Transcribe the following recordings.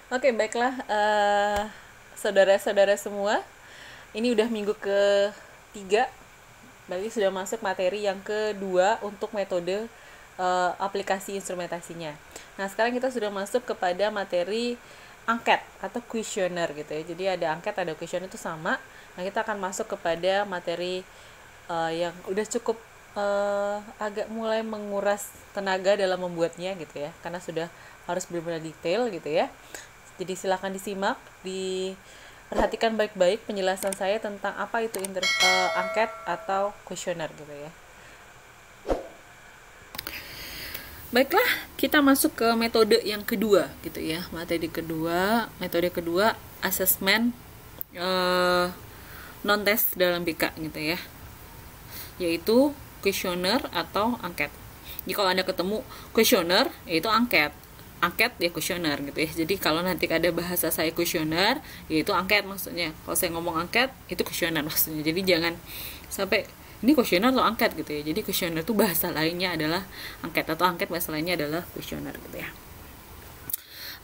Oke, baiklah, saudara-saudara semua. Ini udah minggu ketiga, berarti sudah masuk materi yang kedua untuk metode aplikasi instrumentasinya. Nah, sekarang kita sudah masuk kepada materi angket atau kuesioner gitu ya. Jadi ada angket, ada kuesioner itu sama. Nah, kita akan masuk kepada materi yang udah cukup agak mulai menguras tenaga dalam membuatnya gitu ya, karena sudah harus benar-benar detail gitu ya. Jadi silakan disimak, diperhatikan baik-baik penjelasan saya tentang apa itu angket atau kuesioner gitu ya. Baiklah, kita masuk ke metode yang kedua gitu ya. Metode kedua asesmen non tes dalam BK gitu ya. Yaitu kuesioner atau angket. Jadi kalau Anda ketemu kuesioner, yaitu angket ya kuesioner gitu ya. Jadi kalau nanti ada bahasa saya kuesioner, yaitu angket maksudnya. Kalau saya ngomong angket, itu kuesioner maksudnya. Jadi jangan sampai ini kuesioner atau angket gitu ya. Jadi kuesioner itu bahasa lainnya adalah angket, atau angket bahasa lainnya adalah kuesioner gitu ya.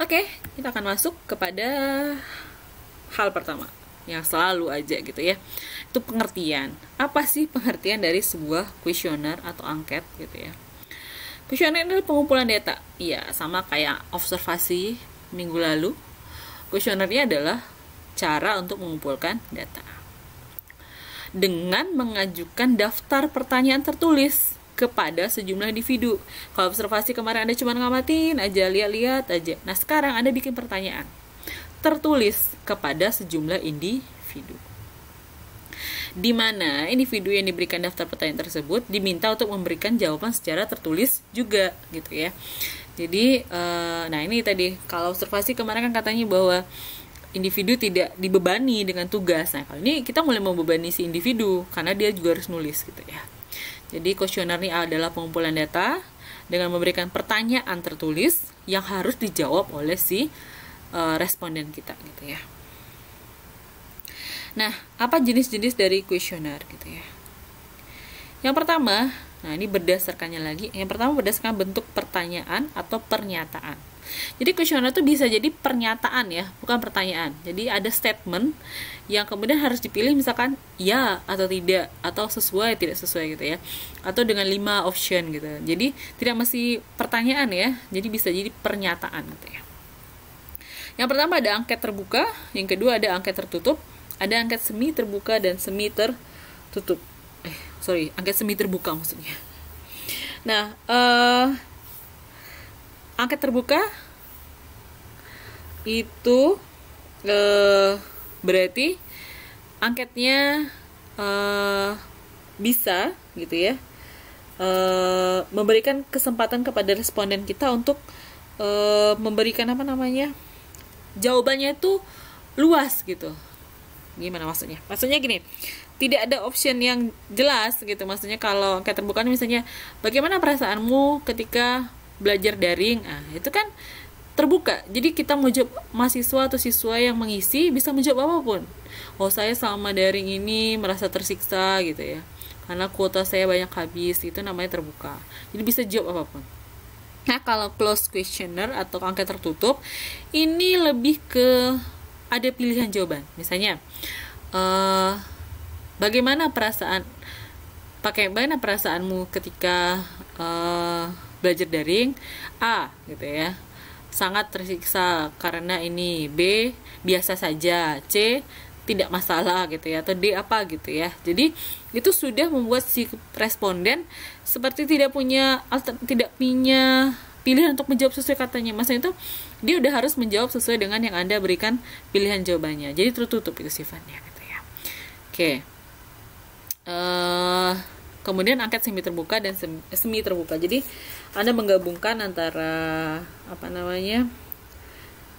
Oke, kita akan masuk kepada hal pertama yang selalu aja gitu ya. Itu pengertian. Apa sih pengertian dari sebuah kuesioner atau angket gitu ya? Kuesioner adalah pengumpulan data. Iya, sama kayak observasi minggu lalu. Kuesionernya adalah cara untuk mengumpulkan data. Dengan mengajukan daftar pertanyaan tertulis kepada sejumlah individu. Kalau observasi kemarin Anda cuma ngamatin aja, lihat-lihat aja. Nah, sekarang Anda bikin pertanyaan tertulis kepada sejumlah individu, di mana individu yang diberikan daftar pertanyaan tersebut diminta untuk memberikan jawaban secara tertulis juga gitu ya. Jadi nah ini tadi kalau observasi kemarin kan katanya bahwa individu tidak dibebani dengan tugas. Nah kalau ini kita mulai membebani si individu karena dia juga harus nulis gitu ya. Jadi kuesioner ini adalah pengumpulan data dengan memberikan pertanyaan tertulis yang harus dijawab oleh si responden kita gitu ya. Nah, apa jenis-jenis dari kuesioner gitu ya? Yang pertama, nah ini berdasarkannya lagi. Yang pertama berdasarkan bentuk pertanyaan atau pernyataan. Jadi kuesioner itu bisa jadi pernyataan ya, bukan pertanyaan. Jadi ada statement yang kemudian harus dipilih misalkan ya atau tidak, atau sesuai tidak sesuai gitu ya. Atau dengan 5 option gitu. Jadi tidak mesti pertanyaan ya. Jadi bisa jadi pernyataan gitu ya. Yang pertama ada angket terbuka, yang kedua ada angket tertutup, ada angket semi terbuka dan semi tertutup. Angket semi terbuka maksudnya. Nah, angket terbuka itu berarti angketnya bisa gitu ya, memberikan kesempatan kepada responden kita untuk memberikan jawabannya itu luas gitu. Gimana maksudnya? Maksudnya gini, tidak ada option yang jelas gitu. Maksudnya kalau angket terbuka misalnya, bagaimana perasaanmu ketika belajar daring? Ah, itu kan terbuka. Jadi kita mau jawab, mahasiswa atau siswa yang mengisi bisa menjawab apapun. Oh, saya selama daring ini merasa tersiksa gitu ya. Karena kuota saya banyak habis, itu namanya terbuka. Jadi bisa jawab apapun. Nah, kalau closed questionnaire atau angket tertutup, ini lebih ke ada pilihan jawaban. Misalnya, bagaimana perasaanmu ketika belajar daring? A, gitu ya. Sangat tersiksa karena ini. B, biasa saja. C, tidak masalah gitu ya, atau D apa gitu ya. Jadi itu sudah membuat si responden seperti tidak punya pilihan untuk menjawab sesuai katanya. Maksudnya itu dia udah harus menjawab sesuai dengan yang Anda berikan pilihan jawabannya. Jadi tertutup itu sifatnya gitu ya. Oke. Kemudian angket semi terbuka dan semi terbuka. Jadi Anda menggabungkan antara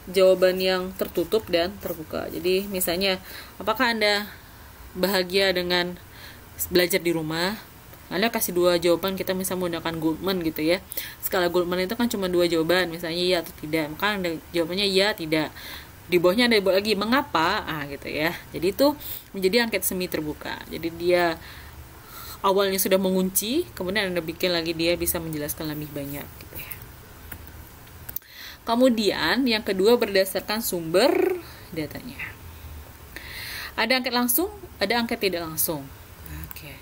jawaban yang tertutup dan terbuka. Jadi misalnya, apakah Anda bahagia dengan belajar di rumah? Anda kasih 2 jawaban, kita misalnya menggunakan Goldman gitu ya. Skala Goldman itu kan cuma 2 jawaban, misalnya iya atau tidak. Maka Anda jawabannya iya, tidak. Di bawahnya ada lagi mengapa, gitu ya. Jadi itu menjadi angket semi terbuka. Jadi dia awalnya sudah mengunci, kemudian Anda bikin lagi dia bisa menjelaskan lebih banyak gitu ya. Kemudian yang kedua berdasarkan sumber datanya. Ada angket langsung, ada angket tidak langsung. Oke.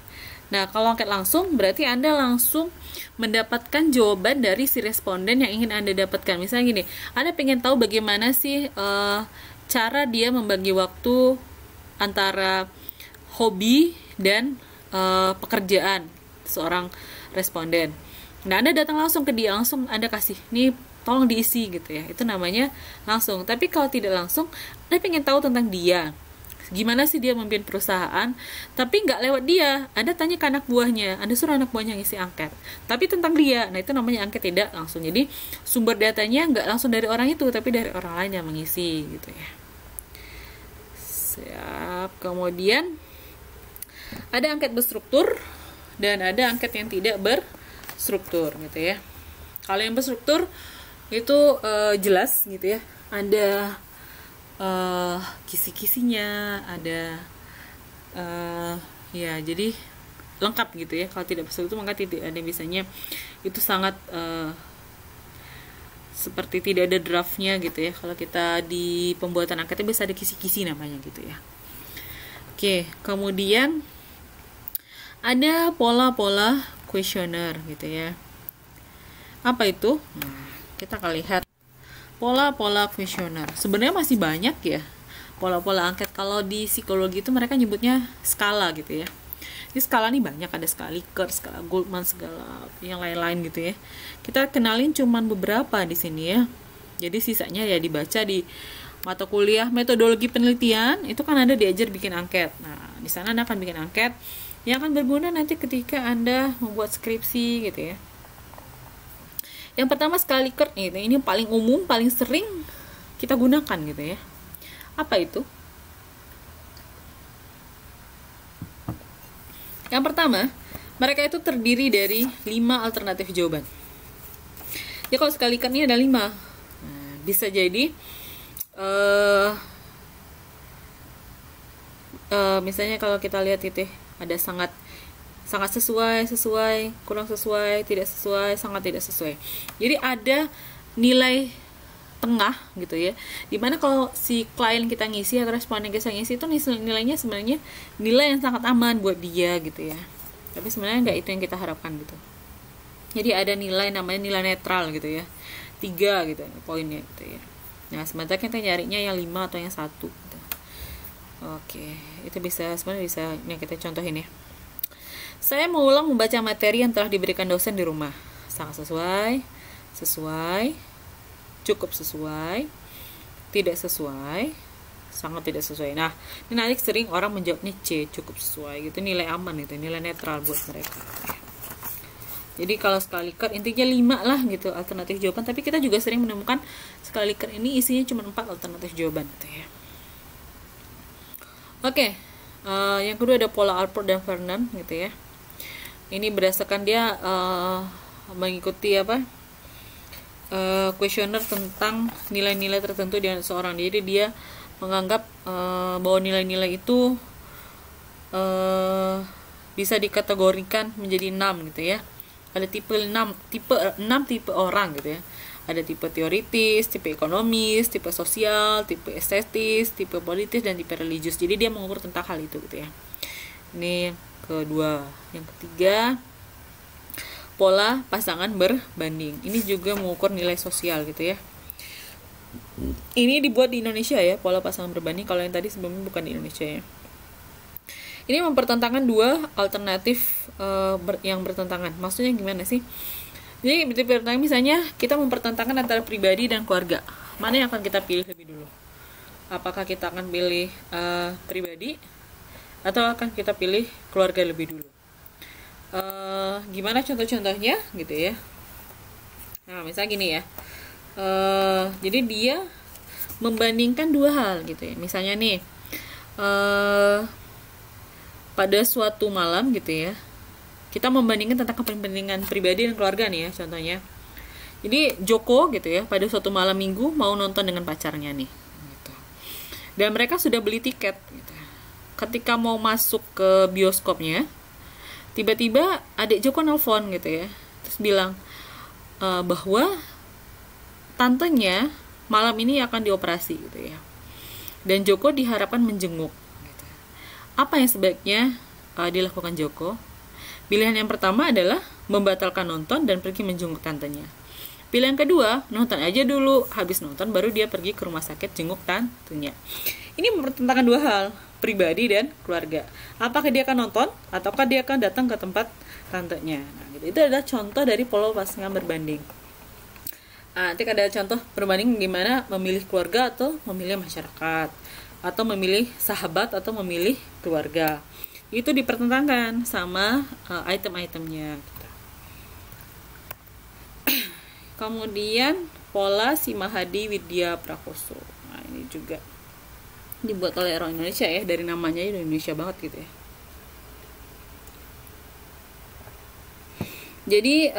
Nah, kalau angket langsung berarti Anda langsung mendapatkan jawaban dari si responden yang ingin Anda dapatkan. Misalnya gini, Anda pengen tahu bagaimana sih cara dia membagi waktu antara hobi dan pekerjaan seorang responden. Nah, Anda datang langsung ke dia, langsung Anda kasih, nih tolong diisi gitu ya. Itu namanya langsung. Tapi kalau tidak langsung, Anda pengen tahu tentang dia. Gimana sih dia memimpin perusahaan, tapi nggak lewat dia. Anda tanya ke anak buahnya, Anda suruh anak buahnya ngisi angket. Tapi tentang dia, nah itu namanya angket tidak langsung. Jadi sumber datanya nggak langsung dari orang itu, tapi dari orang lain yang mengisi gitu ya. Siap. Kemudian ada angket berstruktur dan ada angket yang tidak berstruktur gitu ya. Kalau yang berstruktur itu jelas gitu ya, ada kisi-kisinya, ada ya jadi lengkap gitu ya. Kalau tidak berstruktur maka tidak ada, biasanya itu sangat seperti tidak ada draftnya gitu ya. Kalau kita di pembuatan angketnya bisa ada kisi-kisi namanya gitu ya. Oke, kemudian ada pola-pola kuesioner gitu ya. Apa itu? Nah, kita akan lihat pola-pola kuesioner. Sebenarnya masih banyak ya pola-pola angket. Kalau di psikologi itu mereka nyebutnya skala gitu ya. Ini skala nih banyak, ada skala Likert, skala Goldman, segala yang lain-lain gitu ya. Kita kenalin cuman beberapa di sini ya. Jadi sisanya ya dibaca di mata kuliah metodologi penelitian, itu kan Anda diajar bikin angket. Nah, di sana Anda akan bikin angket yang akan berguna nanti ketika Anda membuat skripsi gitu ya. Yang pertama skala Likert, ini paling umum, paling sering kita gunakan gitu ya. Apa itu? Yang pertama, mereka itu terdiri dari 5 alternatif jawaban. Ya kalau skala Likert ini ada 5. Nah, bisa jadi misalnya kalau kita lihat itu ada sangat sesuai, kurang sesuai, tidak sesuai, sangat tidak sesuai. Jadi ada nilai tengah gitu ya. Dimana kalau si klien kita ngisi atau responden kita ngisi itu nilainya sebenarnya nilai yang sangat aman buat dia gitu ya. Tapi sebenarnya nggak itu yang kita harapkan gitu. Jadi ada nilai namanya nilai netral gitu ya. 3 gitu poinnya gitu ya. Nah, sementara kita nyarinya yang 5 atau yang 1 gitu. Oke, itu sebenarnya bisa ini kita contohin ya. Saya mengulang membaca materi yang telah diberikan dosen di rumah. Sangat sesuai, cukup sesuai, tidak sesuai, sangat tidak sesuai. Nah, ini nanti sering orang menjawabnya C, cukup sesuai gitu, nilai aman itu, nilai netral buat mereka. Jadi kalau skala Likert intinya 5 lah gitu alternatif jawaban, tapi kita juga sering menemukan skala Likert ini isinya cuma 4 alternatif jawaban gitu ya. Oke, yang kedua ada pola Alport dan Vernon gitu ya. Ini berdasarkan dia mengikuti kuesioner tentang nilai-nilai tertentu di seorang. Jadi dia menganggap bahwa nilai-nilai itu bisa dikategorikan menjadi 6 gitu ya. Ada tipe 6 tipe orang gitu ya. Ada tipe teoritis, tipe ekonomis, tipe sosial, tipe estetis, tipe politis, dan tipe religius. Jadi dia mengukur tentang hal itu gitu ya. Ini kedua. Yang ketiga, pola pasangan berbanding. Ini juga mengukur nilai sosial gitu ya. Ini dibuat di Indonesia ya, pola pasangan berbanding. Kalau yang tadi sebelumnya bukan di Indonesia ya. Ini mempertentangkan 2 alternatif yang bertentangan. Maksudnya gimana sih? Jadi misalnya kita mempertentangkan antara pribadi dan keluarga. Mana yang akan kita pilih lebih dulu? Apakah kita akan pilih pribadi atau akan kita pilih keluarga lebih dulu? Gimana contoh-contohnya gitu ya? Nah, misalnya gini ya. Jadi dia membandingkan 2 hal gitu ya. Misalnya nih, pada suatu malam gitu ya, kita membandingkan tentang kepentingan pribadi dan keluarga nih ya, contohnya. Jadi Joko gitu ya, pada suatu malam minggu mau nonton dengan pacarnya nih gitu. Dan mereka sudah beli tiket gitu. Ketika mau masuk ke bioskopnya, tiba-tiba adik Joko nelfon gitu ya, terus bilang bahwa tantenya malam ini akan dioperasi gitu ya. Dan Joko diharapkan menjenguk. Gitu. Apa yang sebaiknya dilakukan Joko? Pilihan yang pertama adalah membatalkan nonton dan pergi menjenguk tantenya. Pilihan kedua, nonton aja dulu, habis nonton baru dia pergi ke rumah sakit jenguk tantenya. Ini mempertentangkan dua hal, pribadi dan keluarga. Apakah dia akan nonton ataukah dia akan datang ke tempat tantenya? Nah, gitu. Itu adalah contoh dari pola pasangan berbanding. Nanti ada contoh berbanding gimana memilih keluarga atau memilih masyarakat, atau memilih sahabat atau memilih keluarga. Itu dipertentangkan sama item-itemnya. Kemudian pola Si Mahadi Widya Prakoso. Nah, ini juga dibuat oleh orang Indonesia ya, dari namanya Indonesia banget gitu ya. Jadi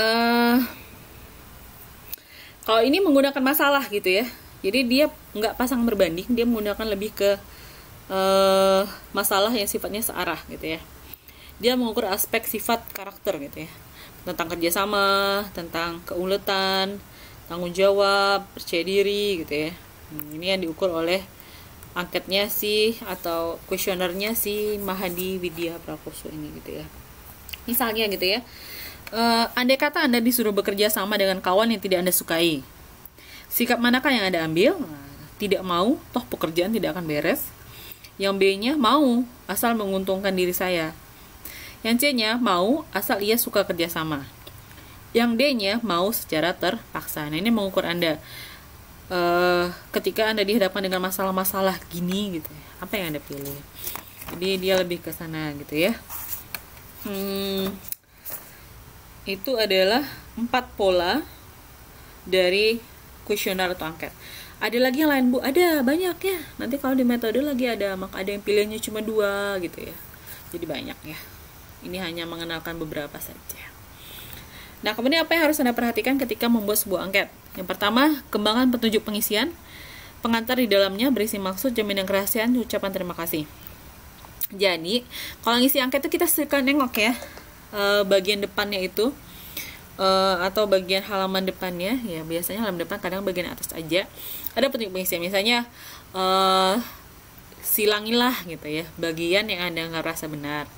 kalau ini menggunakan masalah gitu ya. Jadi dia nggak pasang berbanding, dia menggunakan lebih ke masalah yang sifatnya searah gitu ya. Dia mengukur aspek sifat karakter gitu ya, tentang kerjasama, tentang keuletan, tanggung jawab, percaya diri gitu ya. Ini yang diukur oleh angketnya atau kuesionernya si Mahadi Widya Prakoso ini gitu ya. Misalnya gitu ya, andai kata Anda disuruh bekerja sama dengan kawan yang tidak Anda sukai, sikap manakah yang Anda ambil? Tidak mau, toh pekerjaan tidak akan beres. Yang B-nya mau, asal menguntungkan diri saya. Yang C-nya mau, asal ia suka kerjasama. Yang D-nya mau secara terpaksa. Nah, ini mengukur Anda ketika Anda dihadapkan dengan masalah-masalah gini gitu ya, apa yang Anda pilih? Jadi dia lebih ke sana gitu ya. Itu adalah 4 pola dari kuesioner atau angket. Ada lagi yang lain Bu? Ada, banyak ya. Nanti kalau di metode lagi ada, maka ada yang pilihannya cuma 2 gitu ya. Jadi banyak ya. Ini hanya mengenalkan beberapa saja. Nah, kemudian apa yang harus Anda perhatikan ketika membuat sebuah angket? Yang pertama, kembangan petunjuk pengisian. Pengantar di dalamnya berisi maksud, jaminan kerahasiaan, ucapan terima kasih. Jadi, kalau ngisi angket itu kita suka nengok ya, bagian depannya itu, atau bagian halaman depannya, ya biasanya halaman depan, kadang bagian atas aja. Ada petunjuk pengisian, misalnya, silangilah gitu ya, bagian yang Anda nggak rasa benar.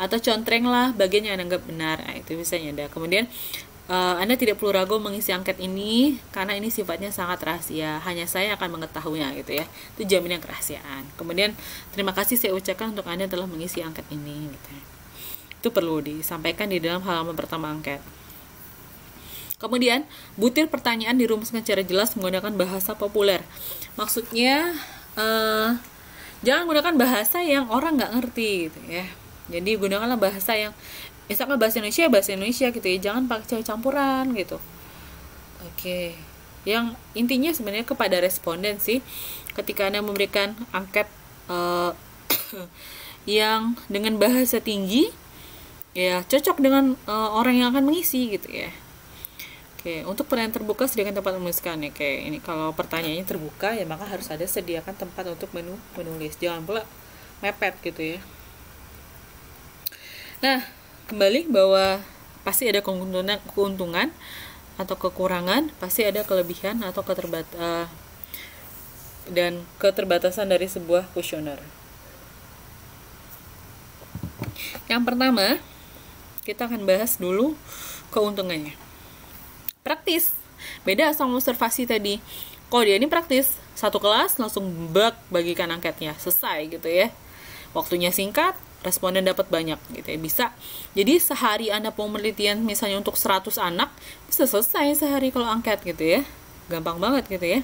Atau contrenglah bagian yang Anda anggap benar. Nah, itu biasanya ada. Kemudian Anda tidak perlu ragu mengisi angket ini karena ini sifatnya sangat rahasia. Hanya saya akan mengetahuinya gitu ya. Itu jaminan kerahasiaan. Kemudian terima kasih saya ucapkan untuk Anda telah mengisi angket ini gitu ya. Itu perlu disampaikan di dalam halaman pertama angket. Kemudian butir pertanyaan dirumuskan secara jelas menggunakan bahasa populer. Maksudnya jangan gunakan bahasa yang orang nggak ngerti gitu ya. Jadi gunakanlah bahasa yang misalkan bahasa Indonesia gitu ya, jangan pakai campuran gitu. Oke. Yang intinya sebenarnya kepada responden sih, ketika Anda memberikan angket yang dengan bahasa tinggi, ya cocok dengan orang yang akan mengisi gitu ya. Oke, untuk pertanyaan terbuka sediakan tempat menuliskan ya. Oke, ini kalau pertanyaannya terbuka ya maka harus ada sediakan tempat untuk menulis. Jangan pula mepet gitu ya. Nah, kembali bahwa pasti ada keuntungan atau kekurangan, pasti ada kelebihan atau keterbatasan dari sebuah kuesioner. Yang pertama, kita akan bahas dulu keuntungannya. Praktis. Beda sama observasi tadi. Kalau dia ini praktis, satu kelas langsung bagikan angketnya, selesai gitu ya. Waktunya singkat, responden dapat banyak gitu ya. Bisa. Jadi sehari Anda penelitian misalnya untuk 100 anak, bisa selesai sehari kalau angket gitu ya. Gampang banget gitu ya.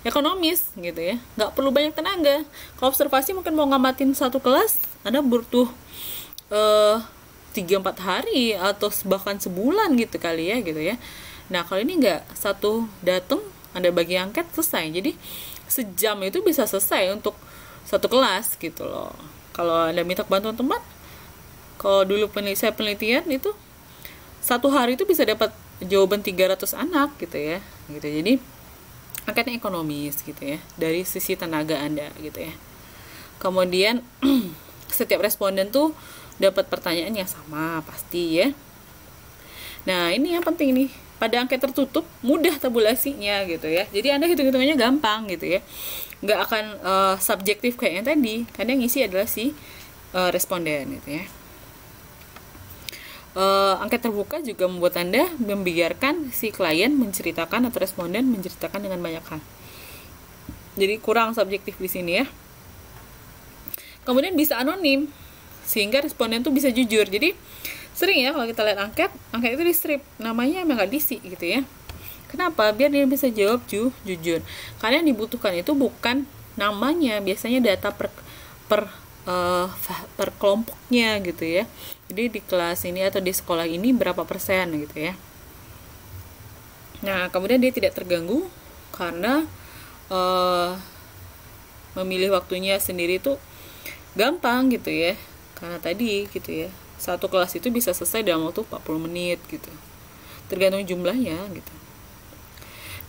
Ekonomis gitu ya. Nggak perlu banyak tenaga. Kalau observasi mungkin mau ngamatin satu kelas, Anda butuh 3-4 hari atau bahkan sebulan gitu kali ya gitu ya. Nah, kalau ini nggak, satu datang Anda bagi angket selesai. Jadi sejam itu bisa selesai untuk satu kelas gitu loh. Kalau Anda minta bantuan teman, kalau dulu saya penelitian itu satu hari itu bisa dapat jawaban 300 anak gitu ya. Gitu. Jadi angketnya ekonomis gitu ya dari sisi tenaga Anda gitu ya. Kemudian setiap responden tuh dapat pertanyaan yang sama pasti ya. Nah, ini yang penting nih. pada angket tertutup mudah tabulasinya gitu ya. Jadi Anda hitung-hitungannya gampang gitu ya. Nggak akan subjektif kayak yang tadi, karena yang ngisi adalah si responden gitu ya. Angket terbuka juga membuat Anda membiarkan si klien menceritakan atau responden menceritakan dengan banyak hal. Jadi kurang subjektif di sini ya. Kemudian bisa anonim, sehingga responden tuh bisa jujur. Jadi sering ya kalau kita lihat angket itu di strip, namanya emang nggak diisi gitu ya. Kenapa? Biar dia bisa jawab jujur. Karena yang dibutuhkan itu bukan namanya, biasanya data per kelompoknya gitu ya. Jadi di kelas ini atau di sekolah ini berapa persen gitu ya. Nah, kemudian dia tidak terganggu karena memilih waktunya sendiri tuh gampang gitu ya. Karena tadi gitu ya, satu kelas itu bisa selesai dalam waktu 40 menit gitu. Tergantung jumlahnya gitu.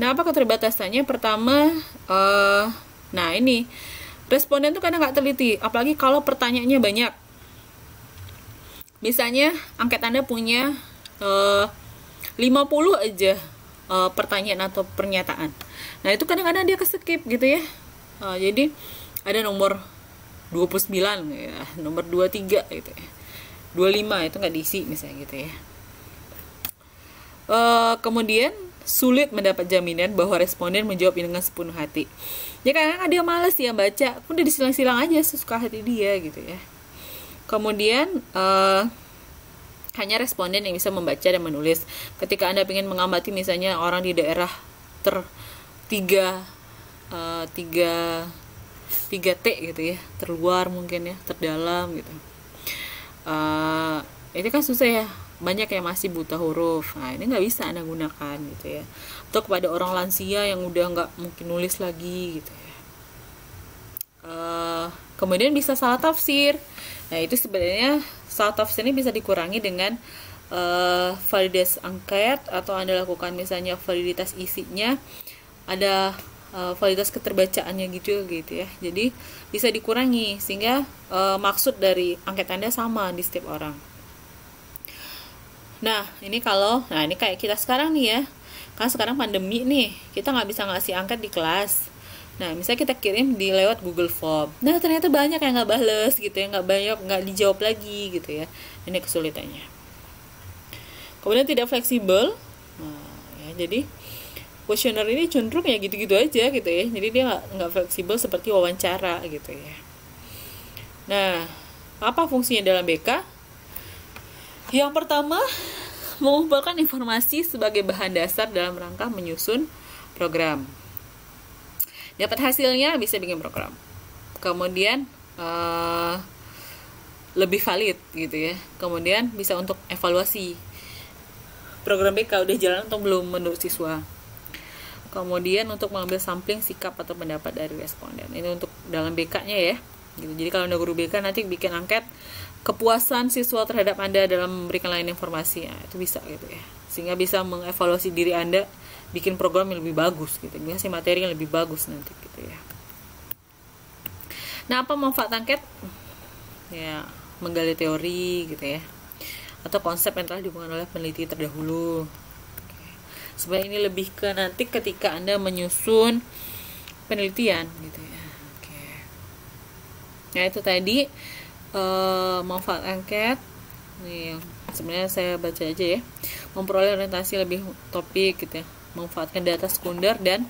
Nah, apa keterbatasannya? Pertama, nah ini responden tuh kadang nggak teliti, apalagi kalau pertanyaannya banyak. Misalnya angket Anda punya 50 aja pertanyaan atau pernyataan. Nah, itu kadang-kadang dia ke-skip gitu ya. Jadi ada nomor 29 ya, nomor 23 gitu ya. 25 itu nggak diisi misalnya gitu ya. Kemudian sulit mendapat jaminan bahwa responden menjawab dengan sepenuh hati. Ya kadang-kadang dia malas ya baca, udah disilang-silang aja sesuka hati dia gitu ya. Kemudian hanya responden yang bisa membaca dan menulis. Ketika Anda ingin mengamati misalnya orang di daerah 3T gitu ya, terluar mungkin ya, terdalam gitu. Ini kan susah ya, banyak yang masih buta huruf. Nah, ini nggak bisa Anda gunakan gitu ya. Atau kepada orang lansia yang udah nggak mungkin nulis lagi gitu ya. Kemudian bisa salah tafsir. Nah, itu sebenarnya salah tafsir ini bisa dikurangi dengan validitas angket, atau Anda lakukan misalnya validitas isinya, ada validitas keterbacaannya gitu ya. Jadi bisa dikurangi sehingga maksud dari angket Anda sama di setiap orang. Nah, ini kayak kita sekarang nih ya. Kan sekarang pandemi nih, kita nggak bisa ngasih angket di kelas. Nah, misalnya kita kirim di lewat Google Form. Nah, ternyata banyak yang nggak bales gitu ya, nggak dijawab lagi gitu ya. Ini kesulitannya. Kemudian tidak fleksibel. Nah, ya, jadi kuesioner ini cenderung ya gitu-gitu aja gitu ya. Jadi dia nggak fleksibel seperti wawancara gitu ya. Nah, apa fungsinya dalam BK? Yang pertama, mengumpulkan informasi sebagai bahan dasar dalam rangka menyusun program. Dapat hasilnya bisa bikin program. Kemudian lebih valid gitu ya. Kemudian bisa untuk evaluasi program BK udah jalan atau belum menurut siswa. Kemudian untuk mengambil sampling sikap atau pendapat dari responden. Ini untuk dalam BK-nya ya. Gitu. Jadi kalau Anda guru BK nanti bikin angket kepuasan siswa terhadap Anda dalam memberikan lain informasi, nah, itu bisa gitu ya. Sehingga bisa mengevaluasi diri Anda, bikin program yang lebih bagus gitu, ngasih materi yang lebih bagus nanti gitu ya. Nah, apa manfaat angket? Ya, menggali teori gitu ya, atau konsep yang telah dikembangkan oleh peneliti terdahulu. Sebenarnya ini lebih ke nanti ketika Anda menyusun penelitian gitu ya. Oke. Nah, itu tadi manfaat angket. Nih, sebenarnya saya baca aja ya. Memperoleh orientasi lebih topik gitu ya. Manfaatkan data sekunder dan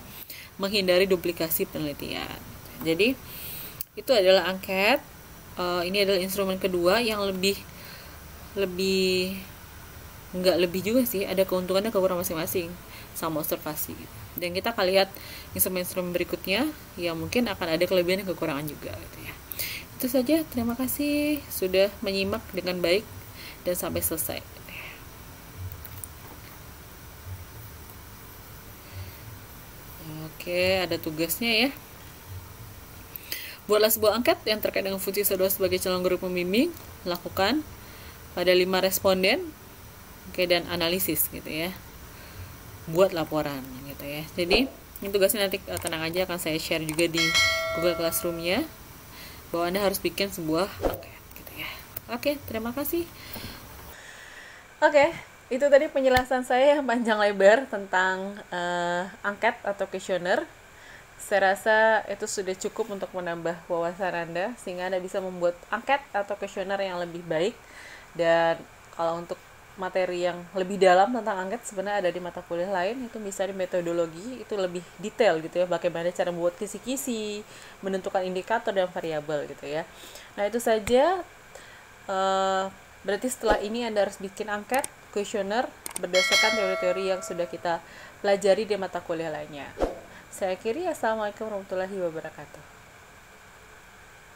menghindari duplikasi penelitian. Jadi itu adalah angket. Ini adalah instrumen kedua yang lebih nggak lebih juga sih, ada keuntungannya kekurangan masing-masing sama observasi gitu. Dan kita akan lihat instrumen-instrumen berikutnya yang mungkin akan ada kelebihan dan kekurangan juga gitu ya. Itu saja, terima kasih sudah menyimak dengan baik dan sampai selesai. Oke, ada tugasnya ya. Buatlah sebuah angket yang terkait dengan fungsi saudara sebagai calon guru pembimbing. Lakukan pada 5 responden. Oke, dan analisis gitu ya. Buat laporan gitu ya. Jadi, ini tugasnya nanti tenang aja akan saya share juga di Google Classroom-nya. Bahwa Anda harus bikin sebuah angket gitu ya. Oke, terima kasih. Oke, Itu tadi penjelasan saya yang panjang lebar tentang angket atau kuesioner. Saya rasa itu sudah cukup untuk menambah wawasan Anda sehingga Anda bisa membuat angket atau kuesioner yang lebih baik. Dan kalau untuk materi yang lebih dalam tentang angket sebenarnya ada di mata kuliah lain, itu bisa di metodologi, itu lebih detail gitu ya, bagaimana cara membuat kisi-kisi, menentukan indikator dan variabel gitu ya. Nah itu saja. Berarti setelah ini Anda harus bikin angket, kuesioner berdasarkan teori-teori yang sudah kita pelajari di mata kuliah lainnya. Saya akhiri, assalamualaikum warahmatullahi wabarakatuh.